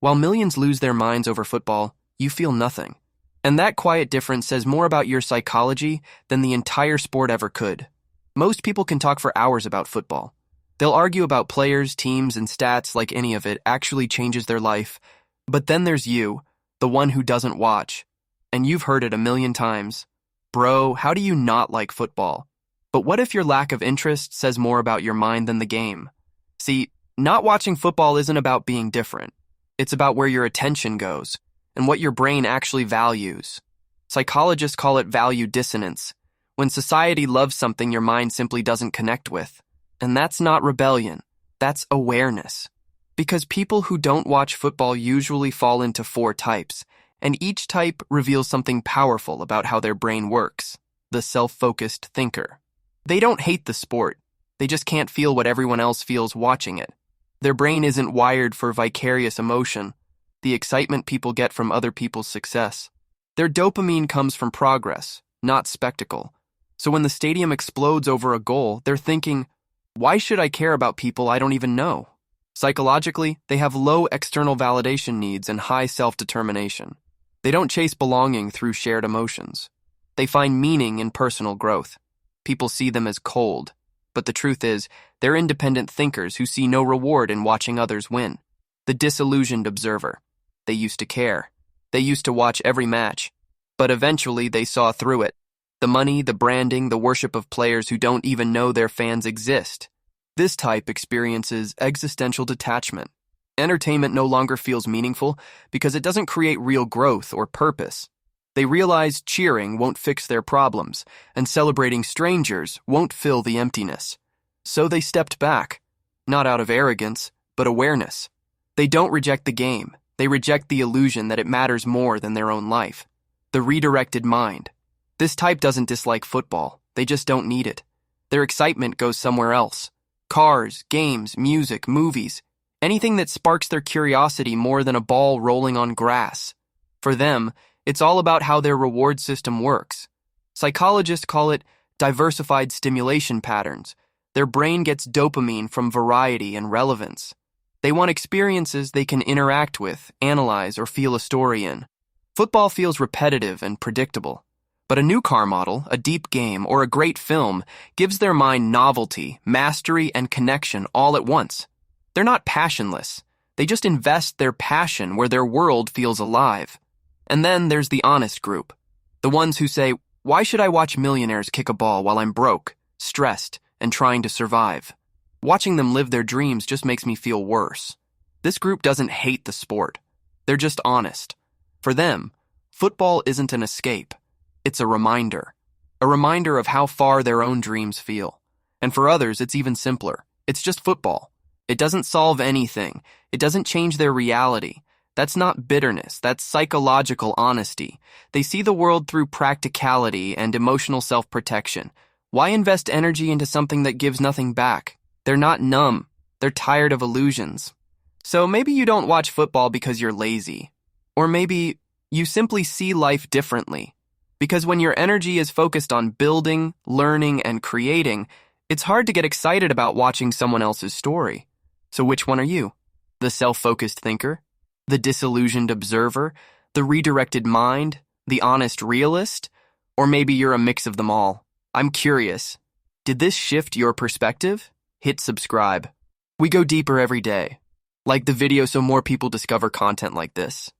While millions lose their minds over football, you feel nothing. And that quiet difference says more about your psychology than the entire sport ever could. Most people can talk for hours about football. They'll argue about players, teams, and stats like any of it actually changes their life. But then there's you, the one who doesn't watch. And you've heard it a million times. Bro, how do you not like football? But what if your lack of interest says more about your mind than the game? See, not watching football isn't about being different. It's about where your attention goes and what your brain actually values. Psychologists call it value dissonance. When society loves something your mind simply doesn't connect with. And that's not rebellion. That's awareness. Because people who don't watch football usually fall into 4 types, and each type reveals something powerful about how their brain works. The self-focused thinker. They don't hate the sport. They just can't feel what everyone else feels watching it. Their brain isn't wired for vicarious emotion, the excitement people get from other people's success. Their dopamine comes from progress, not spectacle. So when the stadium explodes over a goal, they're thinking, why should I care about people I don't even know? Psychologically, they have low external validation needs and high self-determination. They don't chase belonging through shared emotions. They find meaning in personal growth. People see them as cold, but the truth is, they're independent thinkers who see no reward in watching others win. The disillusioned observer. They used to care. They used to watch every match. But eventually they saw through it. The money, the branding, the worship of players who don't even know their fans exist. This type experiences existential detachment. Entertainment no longer feels meaningful because it doesn't create real growth or purpose. They realize cheering won't fix their problems, and celebrating strangers won't fill the emptiness. So they stepped back, not out of arrogance, but awareness. They don't reject the game. They reject the illusion that it matters more than their own life. The redirected mind. This type doesn't dislike football. They just don't need it. Their excitement goes somewhere else. Cars, games, music, movies. Anything that sparks their curiosity more than a ball rolling on grass. For them, it's all about how their reward system works. Psychologists call it diversified stimulation patterns. Their brain gets dopamine from variety and relevance. They want experiences they can interact with, analyze, or feel a story in. Football feels repetitive and predictable. But a new car model, a deep game, or a great film gives their mind novelty, mastery, and connection all at once. They're not passionless. They just invest their passion where their world feels alive. And then there's the honest group. The ones who say, why should I watch millionaires kick a ball while I'm broke, stressed, and trying to survive? Watching them live their dreams just makes me feel worse. This group doesn't hate the sport. They're just honest. For them, football isn't an escape. It's a reminder of how far their own dreams feel. And for others, it's even simpler. It's just football. It doesn't solve anything. It doesn't change their reality. That's not bitterness. That's psychological honesty. They see the world through practicality and emotional self-protection. Why invest energy into something that gives nothing back? They're not numb. They're tired of illusions. So maybe you don't watch football because you're lazy. Or maybe you simply see life differently. Because when your energy is focused on building, learning, and creating, it's hard to get excited about watching someone else's story. So which one are you? The self-focused thinker? The disillusioned observer? The redirected mind? The honest realist? Or maybe you're a mix of them all. I'm curious. Did this shift your perspective? Hit subscribe. We go deeper every day. Like the video so more people discover content like this.